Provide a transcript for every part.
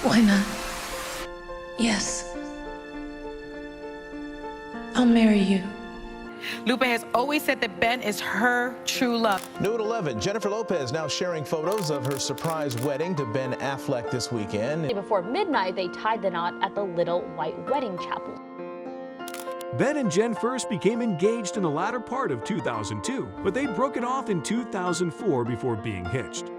Why not? Yes. I'll marry you. Lupe has always said that Ben is her true love. New at 11, Jennifer Lopez now sharing photos of her surprise wedding to Ben Affleck this weekend. Before midnight, they tied the knot at the Little White Wedding Chapel. Ben and Jen first became engaged in the latter part of 2002, but they broke it off in 2004 before being hitched.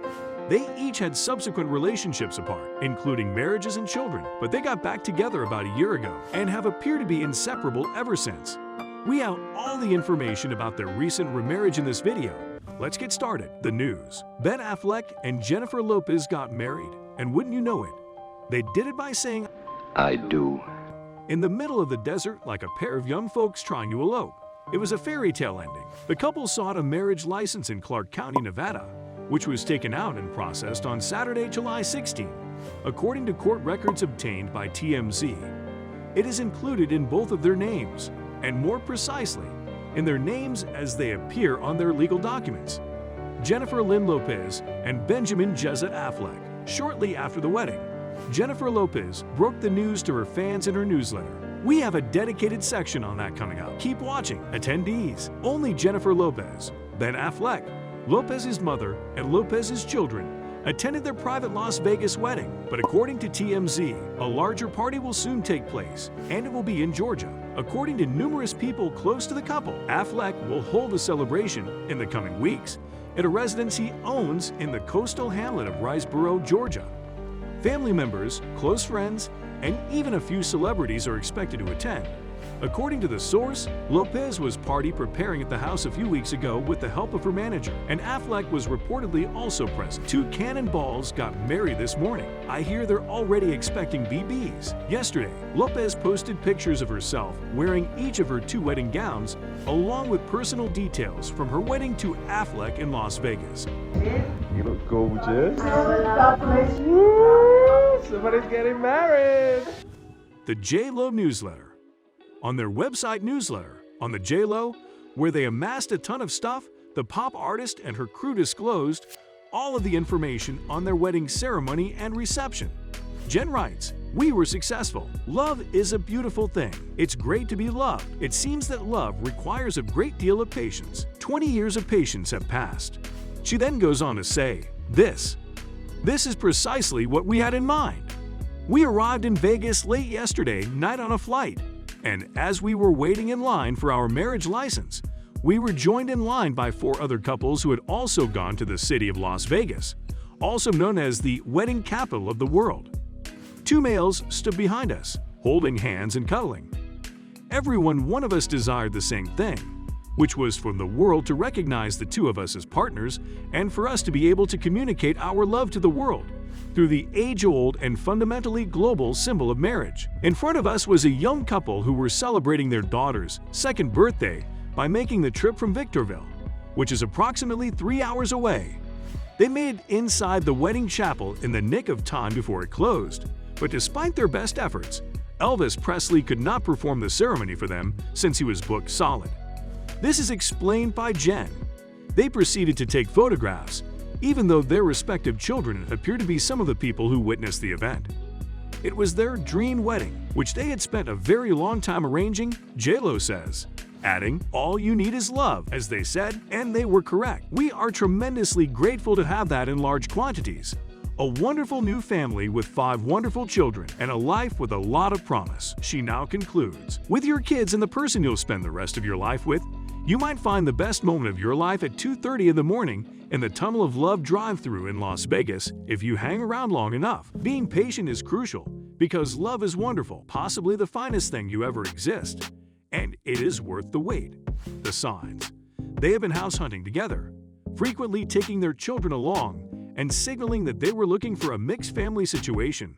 They each had subsequent relationships apart, including marriages and children, but they got back together about a year ago and have appeared to be inseparable ever since. We have all the information about their recent remarriage in this video. Let's get started. The news. Ben Affleck and Jennifer Lopez got married, and wouldn't you know it, they did it by saying, "I do." in the middle of the desert like a pair of young folks trying to elope. It was a fairy tale ending. The couple sought a marriage license in Clark County, Nevada, which was taken out and processed on Saturday, July 16, according to court records obtained by TMZ. It is included in both of their names, and more precisely, in their names as they appear on their legal documents. Jennifer Lynn Lopez and Benjamin Jezza Affleck. Shortly after the wedding, Jennifer Lopez broke the news to her fans in her newsletter. We have a dedicated section on that coming up. Keep watching. Attendees. Only Jennifer Lopez, Ben Affleck, Lopez's mother, and Lopez's children attended their private Las Vegas wedding, but according to TMZ, a larger party will soon take place, and it will be in Georgia. According to numerous people close to the couple, Affleck will hold a celebration in the coming weeks at a residence he owns in the coastal hamlet of Riceboro, Georgia. Family members, close friends, and even a few celebrities are expected to attend. According to the source, Lopez was party preparing at the house a few weeks ago with the help of her manager, and Affleck was reportedly also present. Two cannonballs got married this morning. I hear they're already expecting BBs. Yesterday, Lopez posted pictures of herself wearing each of her two wedding gowns, along with personal details from her wedding to Affleck in Las Vegas. You look gorgeous. Woo! Somebody's getting married. The Jlo newsletter. On their website newsletter, on the Jlo, where they amassed a ton of stuff, the pop artist and her crew disclosed all of the information on their wedding ceremony and reception. Jen writes, "We were successful. Love is a beautiful thing. It's great to be loved. It seems that love requires a great deal of patience. 20 years of patience have passed." She then goes on to say, This is precisely what we had in mind. We arrived in Vegas late yesterday night on a flight. And as we were waiting in line for our marriage license, we were joined in line by 4 other couples who had also gone to the city of Las Vegas, also known as the wedding capital of the world. 2 males stood behind us, holding hands and cuddling. One of us desired the same thing, which was for the world to recognize the 2 of us as partners and for us to be able to communicate our love to the world through the age-old and fundamentally global symbol of marriage. In front of us was a young couple who were celebrating their daughter's 2nd birthday by making the trip from Victorville, which is approximately 3 hours away. They made it inside the wedding chapel in the nick of time before it closed, but despite their best efforts, Elvis Presley could not perform the ceremony for them since he was booked solid. This is explained by Jen. They proceeded to take photographs, even though their respective children appear to be some of the people who witnessed the event. It was their dream wedding, which they had spent a very long time arranging, Jlo says, adding, "All you need is love," as they said, and they were correct. "We are tremendously grateful to have that in large quantities. A wonderful new family with 5 wonderful children and a life with a lot of promise," she now concludes. With your kids and the person you'll spend the rest of your life with, you might find the best moment of your life at 2:30 in the morning in the Tunnel of Love drive-thru in Las Vegas if you hang around long enough. Being patient is crucial because love is wonderful, possibly the finest thing you ever exist, and it is worth the wait. The signs. They have been house hunting together, frequently taking their children along and signaling that they were looking for a mixed family situation,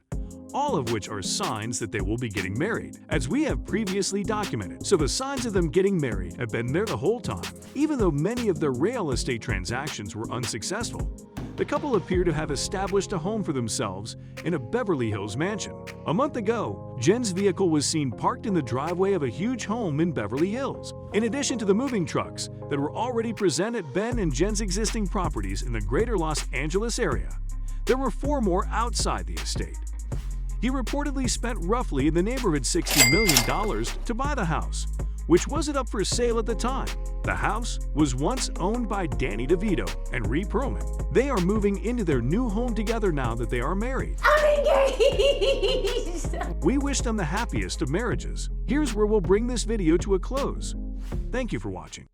all of which are signs that they will be getting married, as we have previously documented. So the signs of them getting married have been there the whole time. Even though many of their real estate transactions were unsuccessful, the couple appear to have established a home for themselves in a Beverly Hills mansion. A month ago, Jen's vehicle was seen parked in the driveway of a huge home in Beverly Hills. In addition to the moving trucks that were already present at Ben and Jen's existing properties in the greater Los Angeles area, there were 4 more outside the estate. He reportedly spent roughly in the neighborhood $60 million to buy the house, which wasn't up for sale at the time. The house was once owned by Danny DeVito and Rhea Perlman. They are moving into their new home together now that they are married. I'm engaged! We wish them the happiest of marriages. Here's where we'll bring this video to a close. Thank you for watching.